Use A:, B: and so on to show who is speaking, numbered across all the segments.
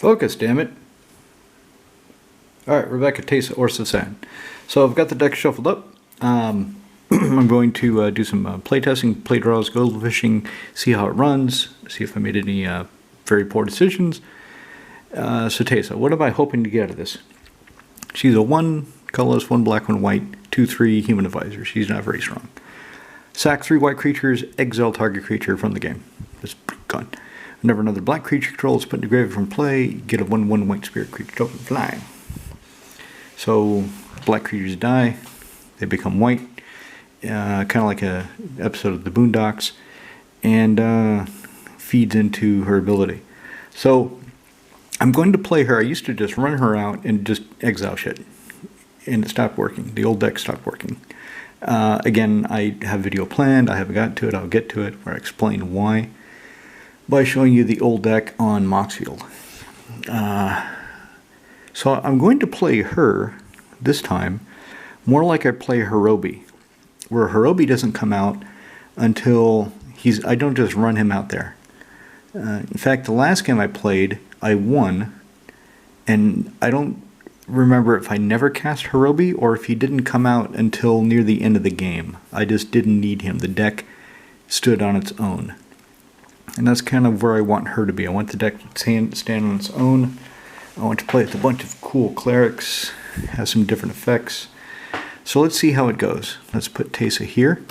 A: Focus, damn it. Alright, we're back at Teysa or Sasan. So I've got the deck shuffled up. I'm going to do some play testing, play draws, goldfishing, see how it runs, see if I made any very poor decisions. So Teysa, what am I hoping to get out of this? She's a 1 colorless, 1 black, 1 white, 2/3 human advisor. She's not very strong. Sack 3 white creatures, exile target creature from the game. Just gone. Whenever another black creature control is put into graveyard from play, get a 1/1 white spirit creature token flying. So black creatures die, they become white, kind of like a episode of the Boondocks, and feeds into her ability. So I'm going to play her. I used to just run her out and just exile shit, and it stopped working. The old deck stopped working. Again, I have a video planned. I haven't gotten to it. I'll get to it where I explain why by showing you the old deck on Moxfield. So I'm going to play her this time more like I play Hirobi, where Hirobi doesn't come out until I don't just run him out there. In fact, the last game I played, I won, and I don't remember if I never cast Hirobi or if he didn't come out until near the end of the game. I just didn't need him. The deck stood on its own. And that's kind of where I want her to be. I want the deck to stand on its own. I want to play with a bunch of cool clerics, have some different effects. So let's see how it goes. Let's put Teysa here.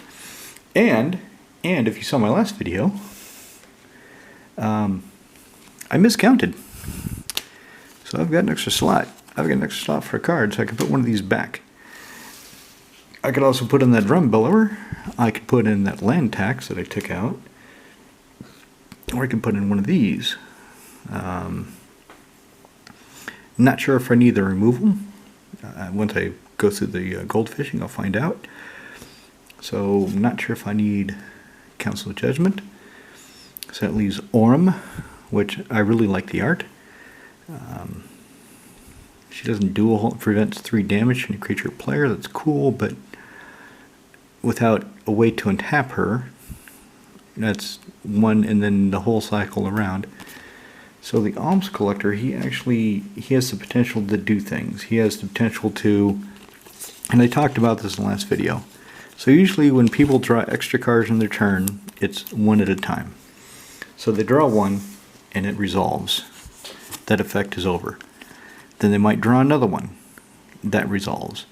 A: And if you saw my last video, I miscounted. So I've got an extra slot. I've got an extra slot for a card, so I can put one of these back. I could also put in that drum bellower. I could put in that land tax that I took out. Or I can put in one of these. Not sure if I need the removal. Once I go through the gold fishing, I'll find out. So I'm not sure if I need Council of Judgment. So that leaves Orem, which I really like the art. She doesn't dual, prevents 3 damage to any creature or player. That's cool, but without a way to untap her, that's 1 and then the whole cycle around. So the Alms Collector, he has the potential to do things. He has the potential to, and I talked about this in the last video. So usually when people draw extra cards in their turn, it's 1 at a time. So they draw 1 and it resolves. That effect is over. Then they might draw another one. That resolves.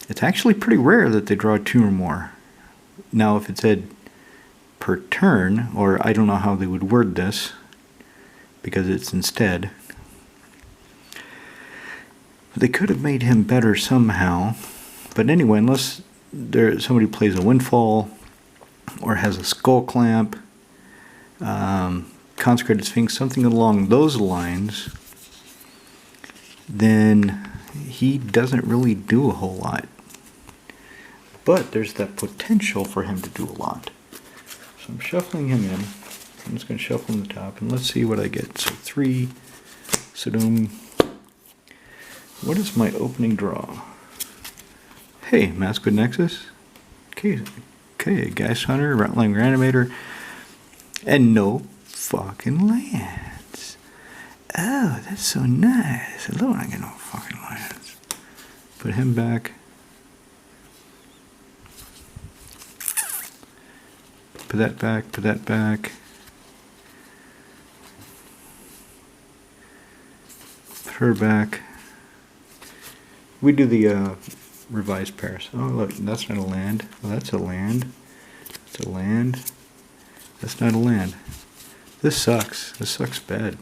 A: It's actually pretty rare that they draw 2 or more. Now if it said per turn, or I don't know how they would word this, because it's instead. They could have made him better somehow. But anyway, unless somebody plays a Windfall, or has a Skull Clamp, Consecrated Sphinx, something along those lines, then he doesn't really do a whole lot. But there's that potential for him to do a lot. So I'm shuffling him in. I'm just going to shuffle on the top, and let's see what I get. So 3, Sodom. What is my opening draw? Hey, Masquerade Nexus. Okay, Geist Hunter, Rattling Reanimator, and no fucking lands. Oh, that's so nice. I love when I get no fucking lands. Put him back. Put that back, put that back. Put her back. We do the revised pairs. Oh look, that's not a land. Well, that's a land. That's a land. That's not a land. This sucks. This sucks bad.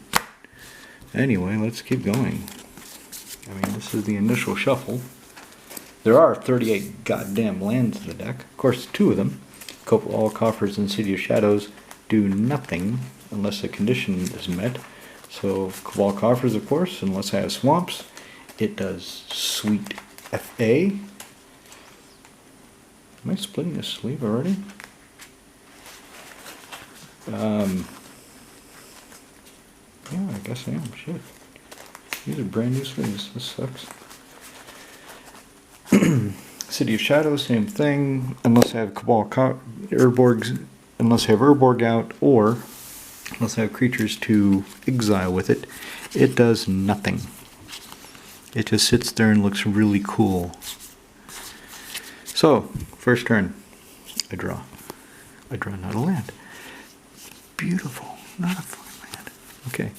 A: Anyway, let's keep going. I mean, this is the initial shuffle. There are 38 goddamn lands in the deck. Of course, 2 of them. All Coffers and City of Shadows do nothing unless a condition is met. So Cabal Coffers, of course, unless I have swamps, it does sweet FA. Am I splitting this sleeve already? Yeah, I guess I am. Shit. These are brand new sleeves. This sucks. City of Shadows, same thing. Unless I have Urborgs, unless I have Urborg out, or unless I have creatures to exile with it. It does nothing. It just sits there and looks really cool. So, first turn, I draw. I draw not a land. Beautiful, not a fine land. Okay,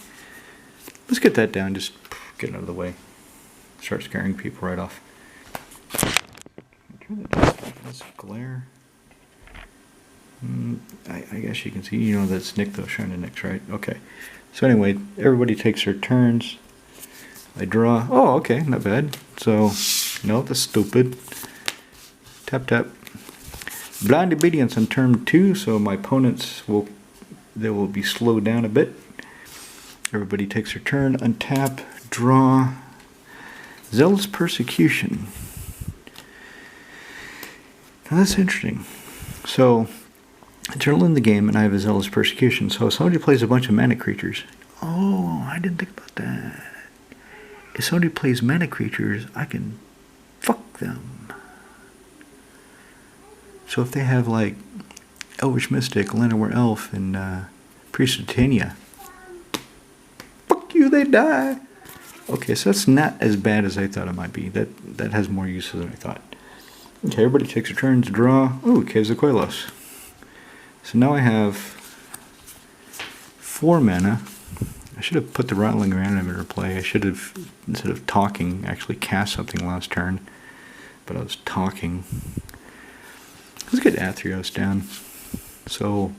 A: let's get that down, just get it out of the way. Start scaring people right off. Turn that down. That's glare. I guess you can see, you know, that's Nick though, showing the Nicks, right? Okay. So anyway, everybody takes their turns. I draw. Oh, okay, not bad. So, no, that's stupid. Tap, tap. Blind obedience on turn 2, so my opponents will be slowed down a bit. Everybody takes their turn. Untap, draw. Zealous persecution. Now that's interesting. So, it's early in the game, and I have a zealous persecution. So if somebody plays a bunch of mana creatures. Oh, I didn't think about that. If somebody plays mana creatures, I can fuck them. So if they have like Elvish Mystic, Llanowar Elf, and Priest of Teysa, fuck you, they die. Okay, so that's not as bad as I thought it might be. That has more uses than I thought. Okay, everybody takes their turns to draw. Ooh, Caves of Quelos. So now I have 4 mana. I should have put the Rattling Reanimator play. I should have, instead of talking, actually cast something last turn. But I was talking. Let's get Athreos down. So,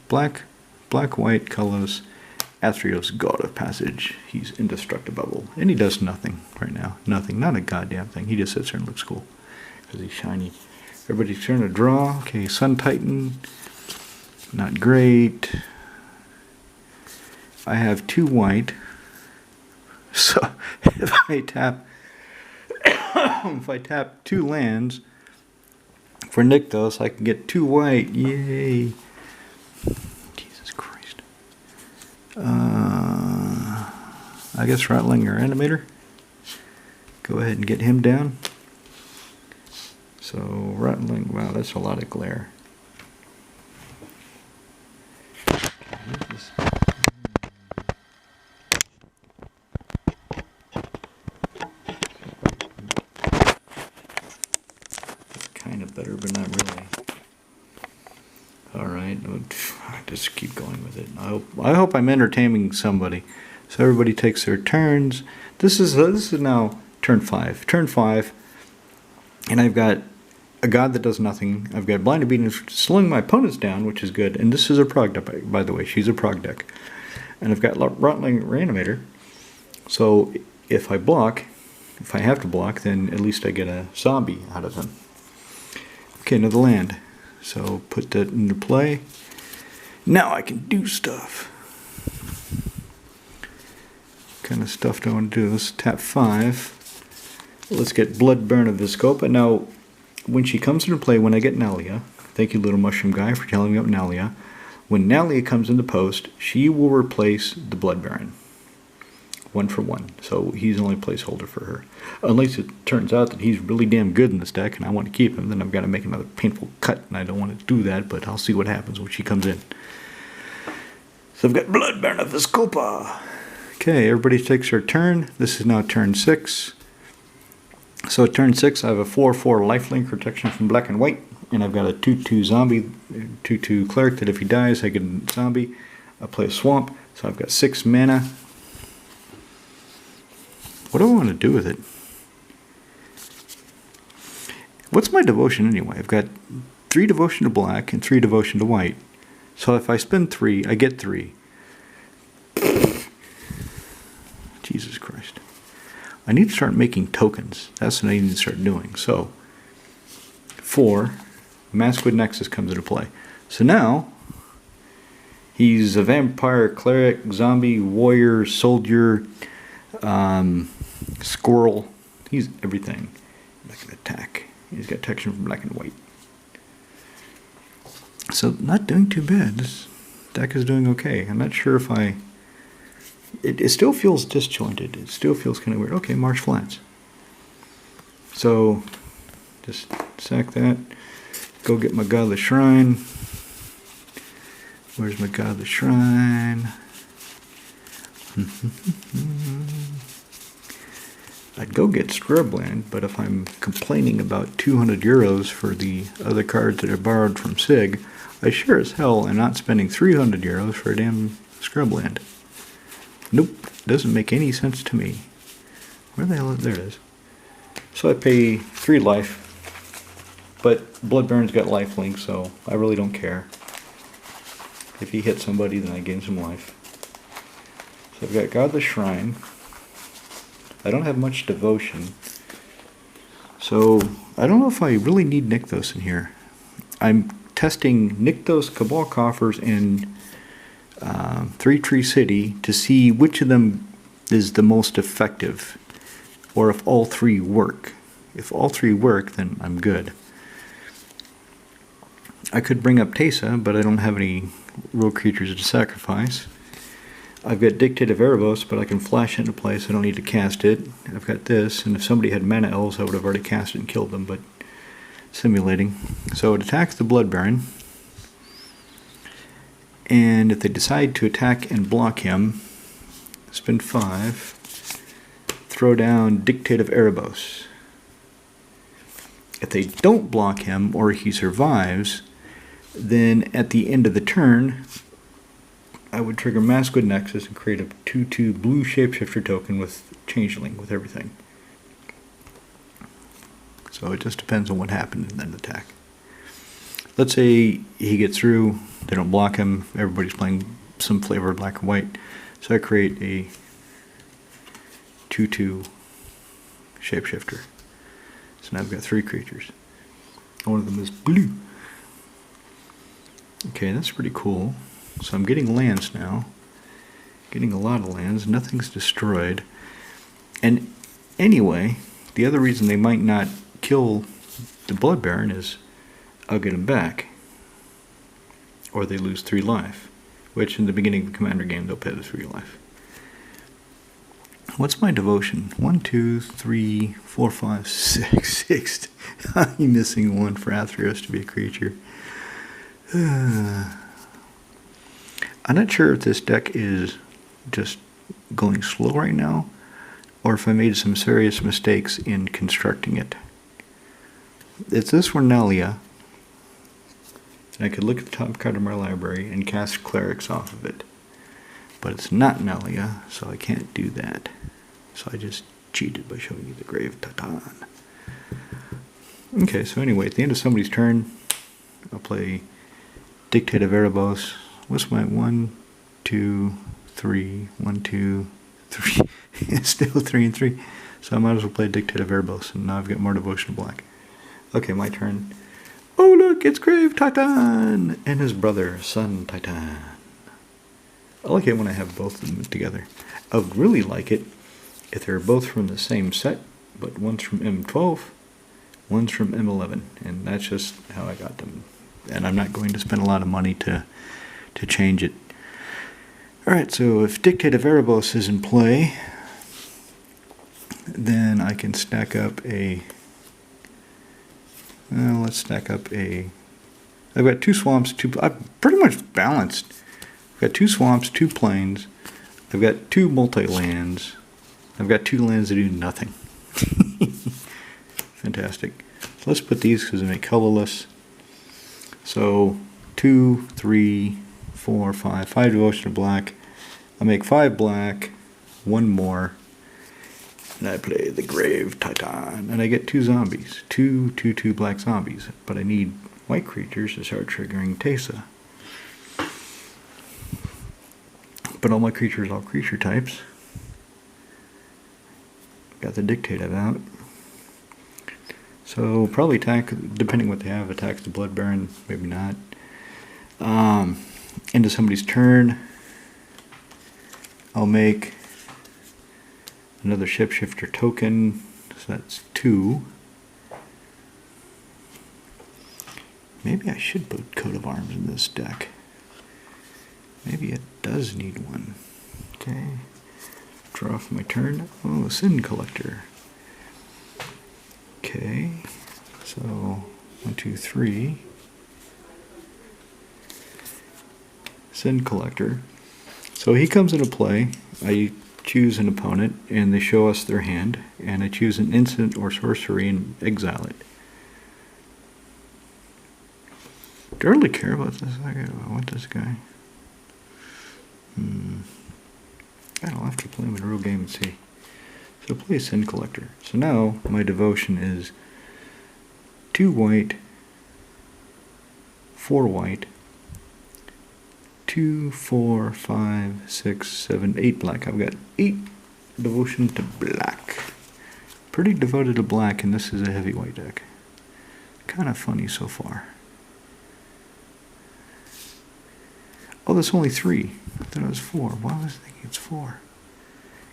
A: black, white, Quelos, Athreos, God of Passage. He's indestructible. And he does nothing right now. Nothing. Not a goddamn thing. He just sits there and looks cool. Because he's shiny. Everybody's turn to draw. Okay, Sun Titan. Not great. I have 2 white. So if I tap if I tap 2 lands for Nykthos, I can get 2 white. Yay. Jesus Christ. I guess Rattling or Animator. Go ahead and get him down. So Rattling, wow, that's a lot of glare. Kind of better, but not really. Alright, just keep going with it. I hope I'm entertaining somebody. So everybody takes their turns. This is now turn 5. Turn 5, and I've got a god that does nothing. I've got Blind Obedience slowing my opponents down, which is good. And this is a prog deck, by the way. She's a prog deck. And I've got Rattling Reanimator. So if I block, if I have to block, then at least I get a zombie out of them. Okay, another land. So put that into play. Now I can do stuff. What kind of stuff do I want to do? Let's tap 5. Let's get Bloodburn of Viscopa. Now, when she comes into play, when I get Nalia, thank you, Little Mushroom Guy, for telling me about Nalia. When Nalia comes into post, she will replace the Blood Baron. 1 for 1. So he's only a placeholder for her. Unless it turns out that he's really damn good in this deck and I want to keep him, then I've got to make another painful cut, and I don't want to do that, but I'll see what happens when she comes in. So I've got Bloodburn of Viscopa. Okay, everybody takes their turn. This is now turn 6. So at turn 6, I have a 4/4 lifelink protection from black and white, and I've got a 2/2 zombie, 2/2 cleric that if he dies, I get a zombie. I play a swamp, so I've got 6 mana. What do I want to do with it? What's my devotion anyway? I've got 3 devotion to black and 3 devotion to white. So if I spend 3, I get 3. Jesus Christ. I need to start making tokens. That's what I need to start doing. So, 4, Masquerade Nexus comes into play. So now, he's a vampire, cleric, zombie, warrior, soldier, squirrel. He's everything. That can attack. He's got protection from black and white. So, not doing too bad. This deck is doing okay. I'm not sure if I... It still feels disjointed. It still feels kind of weird. Okay, Marsh Flats. So, just sack that. Go get my Godly Shrine. Where's my Godly Shrine? I'd go get Scrubland, but if I'm complaining about 200 euros for the other cards that I borrowed from Sig, I sure as hell am not spending 300 euros for a damn Scrubland. Nope, doesn't make any sense to me. Where the hell is there? It is. So I pay 3 life, but Bloodbaron's got lifelink, so I really don't care. If he hits somebody, then I gain some life. So I've got Godless Shrine. I don't have much devotion, so I don't know if I really need Nykthos in here. I'm testing Nykthos, Cabal Coffers, and Three Tree City to see which of them is the most effective, or if all 3 work. If all 3 work, then I'm good. I could bring up Teysa, but I don't have any real creatures to sacrifice. I've got Dictate of Erebos, but I can flash it into place. I don't need to cast it. I've got this, and if somebody had Mana Elves, I would have already cast it and killed them, but simulating. So it attacks the Blood Baron, and if they decide to attack and block him, spend 5, throw down Dictate of Erebos. If they don't block him, or he survives, then at the end of the turn, I would trigger Maskwood Nexus and create a 2/2 blue shapeshifter token with Changeling, with everything. So it just depends on what happened and then attack. Let's say he gets through, they don't block him, everybody's playing some flavor of black and white. So I create a 2/2 shapeshifter. So now I've got 3 creatures. One of them is blue. Okay, that's pretty cool. So I'm getting lands now. Getting a lot of lands. Nothing's destroyed. And anyway, the other reason they might not kill the Blood Baron is I'll get him back. Or they lose 3 life. Which in the beginning of the Commander game they'll pay the 3 life. What's my devotion? 1, 2, 3, 4, 5, 6. 6. I'm missing 1 for Athreos to be a creature. I'm not sure if this deck is just going slow right now, or if I made some serious mistakes in constructing it. If this were Nelia, then I could look at the top card of my library and cast Clerics off of it. But it's not Nelia, so I can't do that. So I just cheated by showing you the Grave Titan. Okay, so anyway, at the end of somebody's turn, I'll play Dictate of Erebos. What's my 1, 2, 3, 1, 2, 3? It's still 3 and 3. So I might as well play Dictate of Erebos, and now I've got more devotion to black. Okay, my turn. Oh look, it's Grave Titan and his brother, Sun Titan. I like it when I have both of them together. I would really like it if they're both from the same set, but one's from M12, one's from M11, and that's just how I got them. And I'm not going to spend a lot of money to change it. Alright, so if Dictate of Erebos is in play, then I can stack up a... let's stack up a... I've got 2 swamps, I'm pretty much balanced. I've got 2 swamps, 2 plains. I've got 2 multi-lands. I've got 2 lands that do nothing. Fantastic. So let's put these because they make colorless. So 2, 3, 4, 5. 5 devotion to black. I make 5 black, 1 more, and I play the Grave Titan, and I get 2 zombies, 2 black zombies. But I need white creatures to start triggering Teysa. But all my creatures are all creature types. Got the Dictative out. So probably attack, depending what they have, attacks the Blood Baron, maybe not. Into somebody's turn, I'll make another Shapeshifter token, so that's 2. Maybe I should put Coat of Arms in this deck. Maybe it does need one. Okay. Draw for my turn. Oh, Sin Collector. Okay. So 1, 2, 3. Sin Collector. So he comes into play. I choose an opponent, and they show us their hand, and I choose an instant or sorcery and exile it. Do I really care about this? I want this guy. I'll have to play him in a real game and see. So play a Sin Collector. So now my devotion is 2 white, 4 white, 2, 4, 5, 6, 7, 8 black. I've got 8 devotion to black. Pretty devoted to black, and this is a heavy white deck. Kind of funny so far. Oh, that's only 3. I thought it was 4. Why was I thinking it's 4?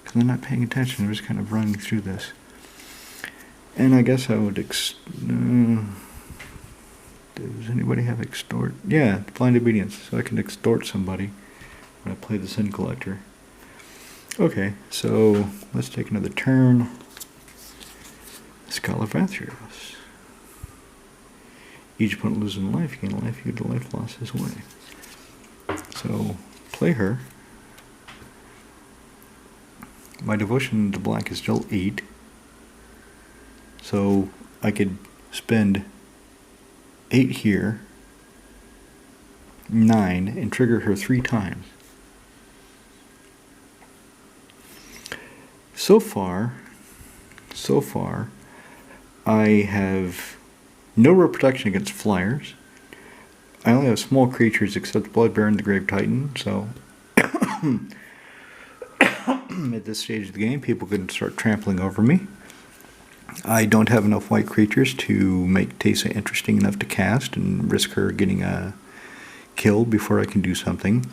A: Because I'm not paying attention. I'm just kind of running through this. And I guess I would does anybody have extort? Yeah, blind obedience. So I can extort somebody when I play the Sin Collector. Okay, so let's take another turn. Scholar of Atherios. Each opponent loses a life. You gain a life. You get the life loss his way. So play her. My devotion to black is still 8. So I could spend 8 here, 9, and trigger her 3 times. So far, I have no real protection against flyers. I only have small creatures except Blood Baron, the Grave Titan, so at this stage of the game, people can start trampling over me. I don't have enough white creatures to make Teysa interesting enough to cast and risk her getting killed before I can do something.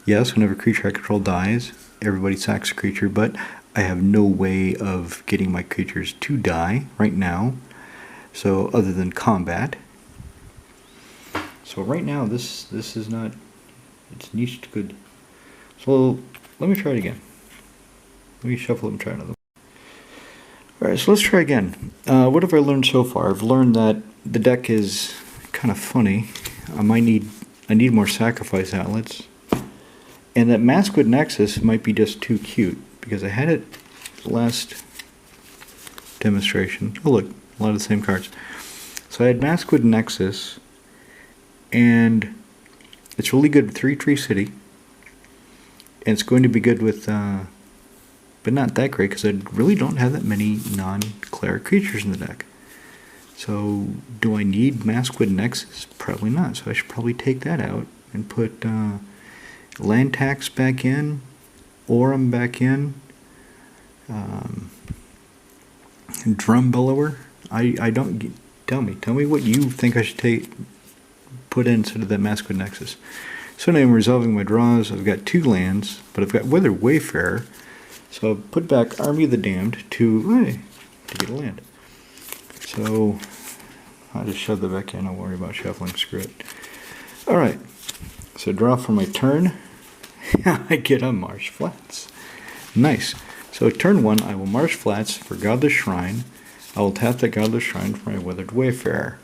A: Yes, whenever a creature I control dies, everybody sacks a creature, but I have no way of getting my creatures to die right now, so other than combat. So right now, this is not, it's niched good. So let me try it again. Let me shuffle it and try another one. Alright, so let's try again. What have I learned so far? I've learned that the deck is kind of funny. I need more sacrifice outlets. And that Maskwood Nexus might be just too cute, because I had it last demonstration. Oh look, a lot of the same cards. So I had Maskwood Nexus, and it's really good with 3-tree city. And it's going to be good with, but not that great, because I really don't have that many non-cleric creatures in the deck. So, do I need Maskwood Nexus? Probably not. So I should probably take that out and put land tax back in, Aurum back in, Drum Bellower. I don't, tell me what you think I should put in instead of that Maskwood Nexus. So now I'm resolving my draws. I've got 2 lands, but I've got Weather Wayfarer. So I've put back Army of the Damned to get a land. So I'll just shove that back in. Don't worry about shuffling. Screw it. Alright. So draw for my turn. I get a Marsh Flats. Nice. So turn 1, I will Marsh Flats for Godless Shrine. I will tap that Godless Shrine for my Weathered Wayfarer.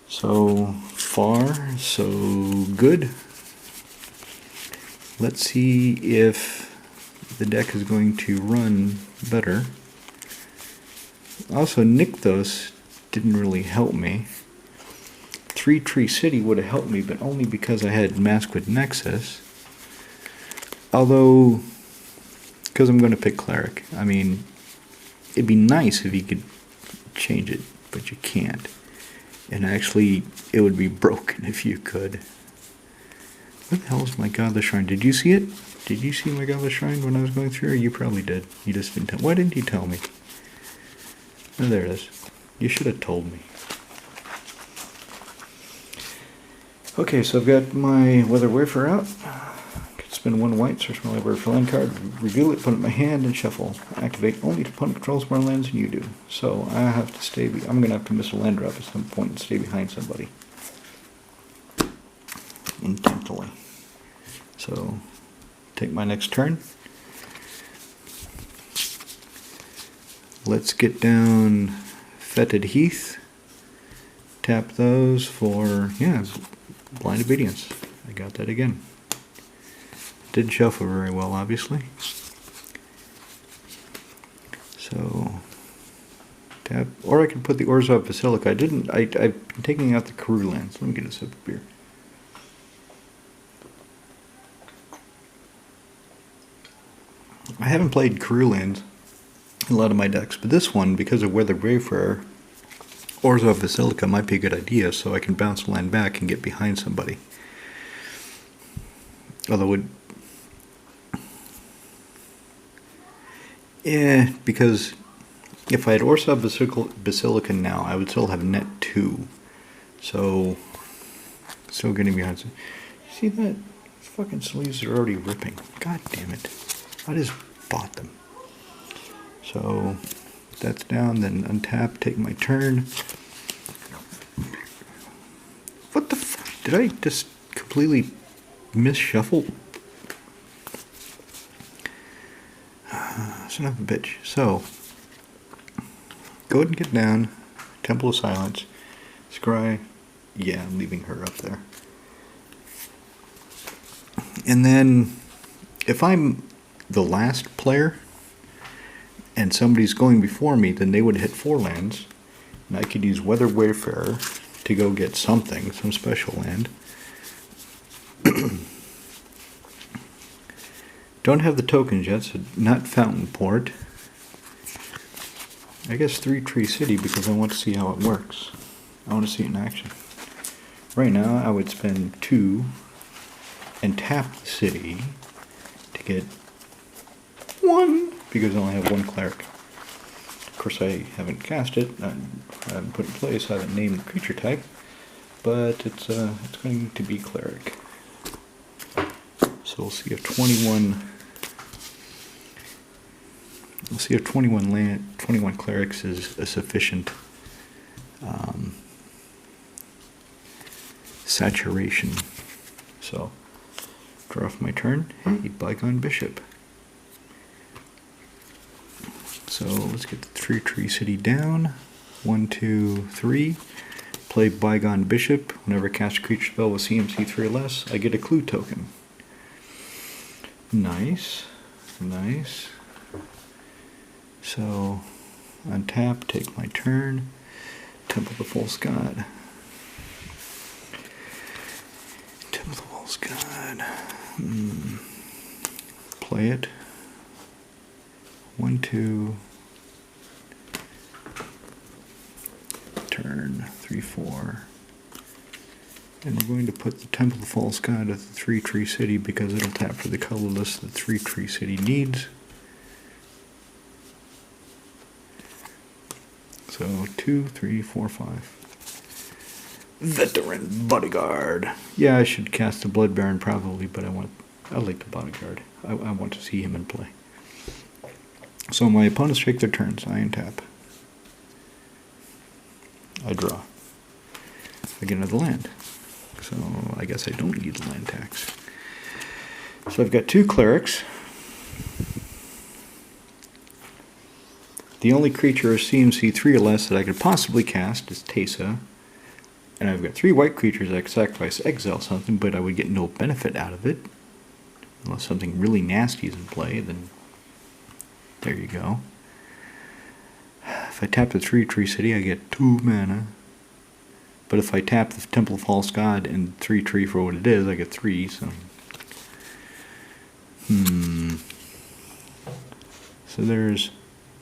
A: So far, so good. Let's see if the deck is going to run better. Also, Nykthos didn't really help me. 3-tree city would have helped me, but only because I had Maskwood Nexus. Although, because I'm going to pick Cleric. I mean, it'd be nice if you could change it, but you can't. And actually, it would be broken if you could. What the hell is my Godless Shrine? Did you see it? Did you see my Godless Shrine when I was going through? Or you probably did. You just didn't tell. Why didn't you tell me? Oh, there it is. You should have told me. Okay, so I've got my Weather Wayfarer out. Could spend 1 white, search my library for land card, reveal it, put it in my hand, and shuffle. Activate only if opponent controls more lands than you do. So I have to stay. I'm going to have to miss a land drop at some point and stay behind somebody. Intentionally. So take my next turn. Let's get down Fetid Heath. Tap those for, yeah, Blind Obedience. I got that again. Didn't shuffle very well, obviously. So, tap. Or I could put the Orzhov Basilica. I've been taking out the Karoo lands. Let me get a sip of beer. I haven't played Karoo lands in a lot of my decks, but this one, because of Weathered Wayfarer, Orzhov Basilica might be a good idea, so I can bounce a land back and get behind somebody. Although because if I had Orzhov Basilica now, I would still have net 2. So, still getting behind some. See that? These fucking sleeves are already ripping. God damn it. I just bought them. So, that's down, then untap, take my turn. What the fuck? Did I just completely miss-shuffle? Son of a bitch. So, go ahead and get down. Temple of Silence. Scry. Yeah, I'm leaving her up there. And then, if I'm the last player, and somebody's going before me, then they would hit 4 lands, and I could use Weathered Wayfarer to go get something, some special land. Don't have the tokens yet, so not Fountain Port. I guess 3 Tree City because I want to see how it works. I want to see it in action. Right now, I would spend 2 and tap the city to get 1 because I only have 1 cleric. Of course, I haven't cast it. I haven't put it in place. I haven't named the creature type, but it's going to be cleric. So we'll see if 21. We'll see if 21 clerics is a sufficient saturation. So, draw off my turn. Hey, Bygone Bishop. So let's get the 3 Tree City down. 1, 2, 3. Play Bygone Bishop. Whenever I cast a creature spell with CMC 3 or less, I get a clue token. Nice. Nice. So, untap, take my turn. Temple of the False God. Temple of the False God. Play it. 1, 2. Turn. 3, 4. And we're going to put the Temple of the False God at the 3 Tree City because it'll tap for the colorless that 3 Tree City needs. So 2, 3, 4, 5. Veteran Bodyguard. Yeah, I should cast the Blood Baron probably, but I like the Bodyguard. I want to see him in play. So my opponents take their turns. I untap. I draw. I get another land. So I guess I don't need the land tax. So I've got 2 clerics. The only creature of CMC 3 or less that I could possibly cast is Teysa. And I've got 3 white creatures I could sacrifice, exile something, but I would get no benefit out of it. Unless something really nasty is in play, then there you go. If I tap the 3 Tree City, I get 2 mana. But if I tap the Temple of False God and 3 Tree for what it is, I get 3, so... So there's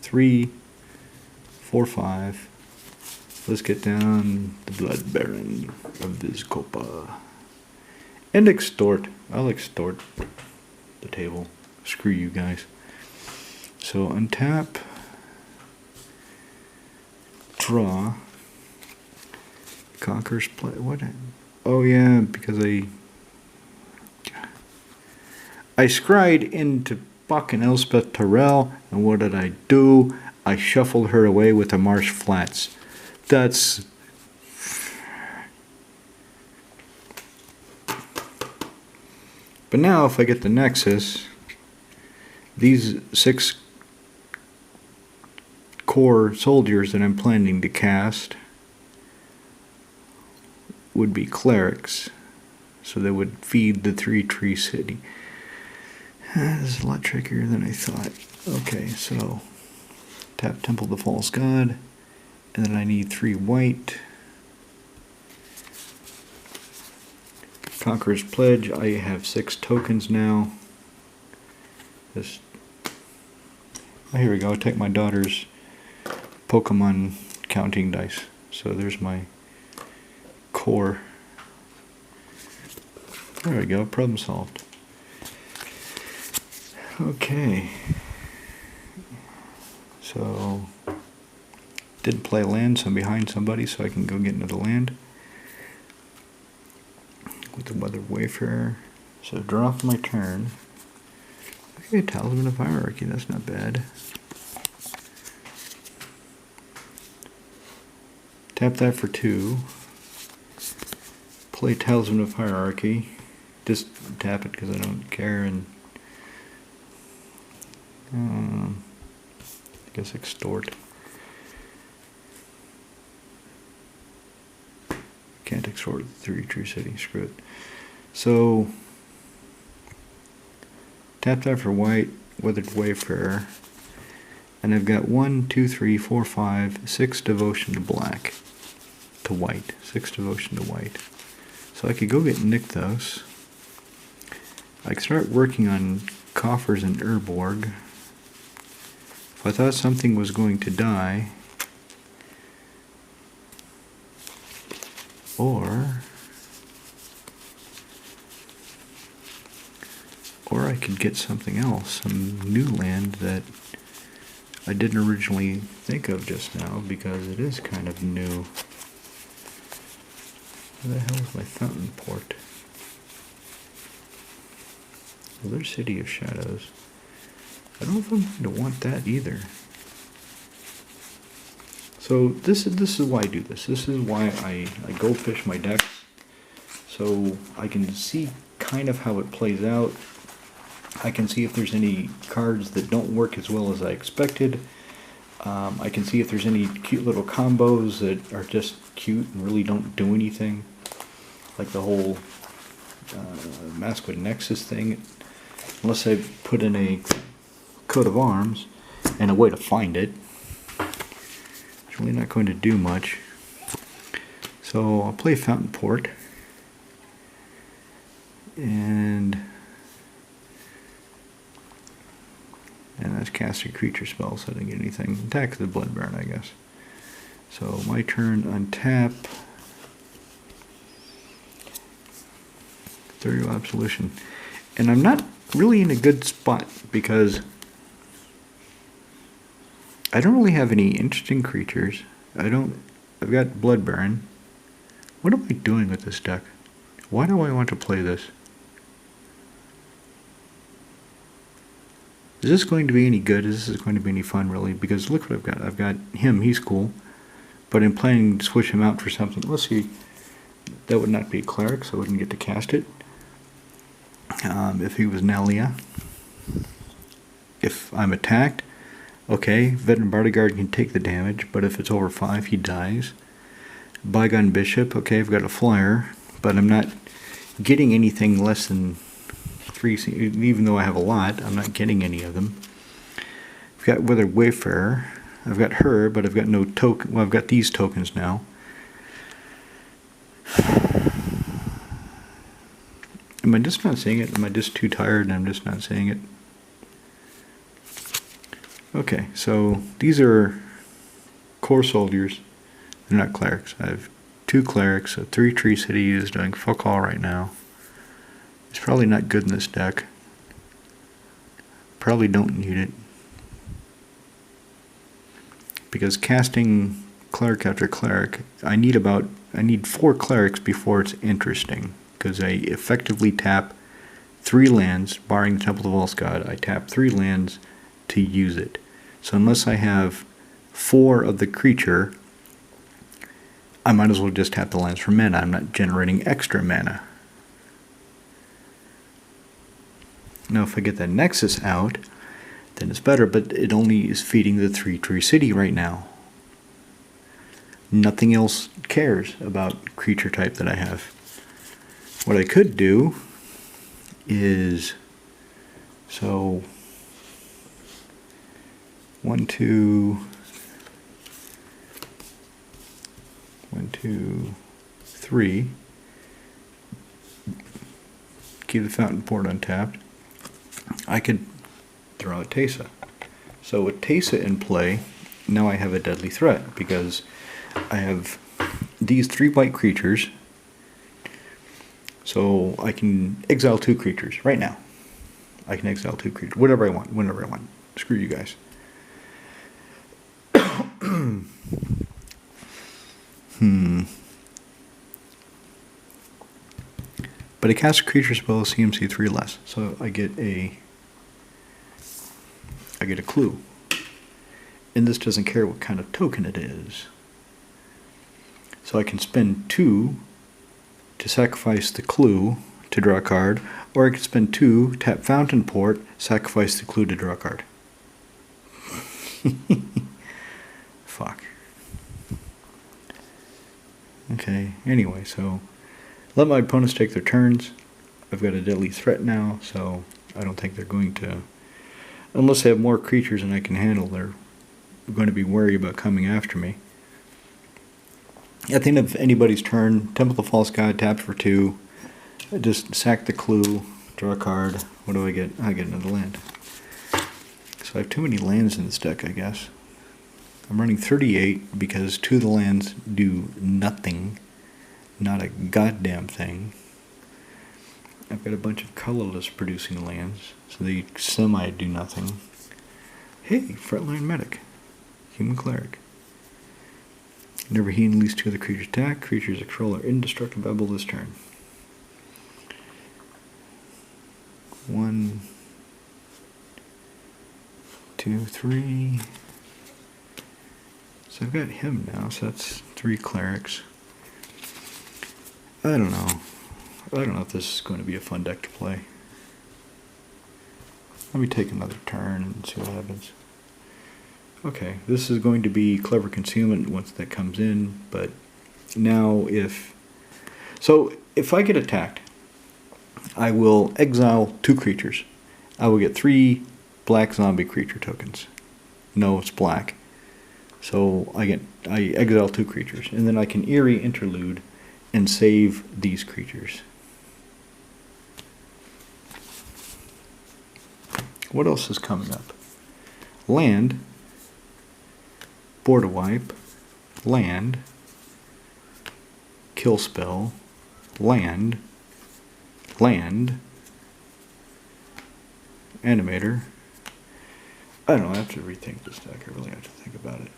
A: 3, 4, 5. Let's get down the Blood Baron of Vizkopa. And extort. I'll extort the table. Screw you guys. So untap. Draw. Conqueror's play. What? Oh yeah, because I scried into fucking Elspeth Terrell, and what did I do? I shuffled her away with the Marsh Flats. That's... But now if I get the Nexus, these 6 core soldiers that I'm planning to cast would be clerics. So they would feed the 3 Tree City. This is a lot trickier than I thought. Okay, so tap Temple of the False God, and then I need 3 white. Conqueror's Pledge, I have 6 tokens now. This, oh, here we go, take my daughter's Pokemon counting dice. So there's my core. There we go, problem solved. Okay. So, didn't play land, so I'm behind somebody, so I can go get into the land. With the Weathered Wayfarer. So draw off my turn. Okay, Talisman of Hierarchy, that's not bad. Tap that for 2. Play Talisman of Hierarchy. Just tap it because I don't care, and I guess extort. Can't extort 3 True City, screw it. So tap that for white, Weathered Wayfarer, and I've got 1, 2, 3, 4, 5, 6 devotion to black. To white. 6 devotion to white. So I could go get Nykthos. I could start working on coffers and Urborg. If I thought something was going to die, or I could get something else, some new land that I didn't originally think of just now because it is kind of new. Where the hell is my fountain port? Well, there's City of Shadows. I don't know if I'm going to want that either. So this is why I do this. This is why I goldfish my decks, so I can see kind of how it plays out. I can see if there's any cards that don't work as well as I expected. I can see if there's any cute little combos that are just cute and really don't do anything. Like the whole Masquerade Nexus thing. Unless I put in a coat of arms and a way to find it, it's really not going to do much. So I'll play Fountain Port. And that's casting creature spells, so I didn't get anything. Attack the Blood Baron, I guess. So my turn, untap. Ethereal Absolution. And I'm not really in a good spot because I don't really have any interesting creatures. I've got Blood Baron. What am I doing with this deck? Why do I want to play this? Is this going to be any good? Is this going to be any fun, really? Because look what I've got. I've got him, he's cool. But I'm planning to switch him out for something. Let's see. That would not be a cleric, so I wouldn't get to cast it. If he was Nelia. If I'm attacked, okay, Veteran Bodyguard can take the damage, but if it's over 5, he dies. Bygone Bishop, okay, I've got a flyer, but I'm not getting anything less than 3, even though I have a lot, I'm not getting any of them. I've got Weathered Wayfarer, I've got her, but I've got no token, well, I've got these tokens now. Am I just not seeing it? Am I just too tired and I'm just not seeing it? Okay, so these are core soldiers. They're not clerics. I have 2 clerics, so 3 Tree City is doing fuck all right now. It's probably not good in this deck. Probably don't need it. Because casting cleric after cleric, I need 4 clerics before it's interesting. Because I effectively tap 3 lands, barring the Temple of the False God, I tap 3 lands to use it. So unless I have 4 of the creature, I might as well just tap the lands for mana. I'm not generating extra mana. Now if I get that Nexus out, then it's better, but it only is feeding the 3 Tree City right now. Nothing else cares about creature type that I have. What I could do is So 1, 2, 1, 2, 3. Keep the fountain port untapped. I could throw out Teysa. So with Teysa in play, now I have a deadly threat because I have these 3 white creatures. So I can exile 2 creatures right now. I can exile 2 creatures, whatever I want, whenever I want. Screw you guys. But a cast creature spell is CMC 3 less, so I get a clue. And this doesn't care what kind of token it is. So I can spend 2 to sacrifice the clue to draw a card, or I can spend 2, tap Fountain Port, sacrifice the clue to draw a card. Fuck. Okay, anyway, so let my opponents take their turns. I've got a deadly threat now, so I don't think they're going to, unless they have more creatures than I can handle, they're going to be wary about coming after me. At the end of anybody's turn, Temple of the False God taps for 2. I just sack the clue, draw a card. What do I get? I get another land. So I have too many lands in this deck, I guess. I'm running 38 because 2 of the lands do nothing. Not a goddamn thing. I've got a bunch of colorless producing lands, so they semi do nothing. Hey, Frontline Medic. Human Cleric. Never he and at least 2 other creatures attack. Creatures that control are indestructible this turn. 1, 2, 3. So I've got him now, so that's 3 clerics. I don't know. I don't know if this is going to be a fun deck to play. Let me take another turn and see what happens. Okay, this is going to be Clever Concealment once that comes in, but now if I get attacked, I will exile 2 creatures. I will get 3 black zombie creature tokens. No, it's black. So I exile 2 creatures, and then I can Eerie Interlude and save these creatures. What else is coming up? Land, Border Wipe, land, Kill Spell, land, Animator. I don't know, I have to rethink this deck. I really have to think about it.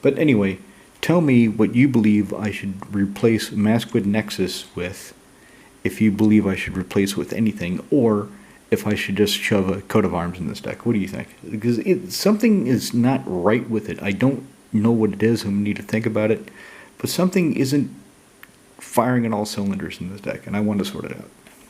A: But anyway, tell me what you believe I should replace Maskwood Nexus with, if you believe I should replace with anything, or if I should just shove a coat of arms in this deck. What do you think? Because something is not right with it. I don't know what it is, and we need to think about it, but something isn't firing on all cylinders in this deck, and I want to sort it out.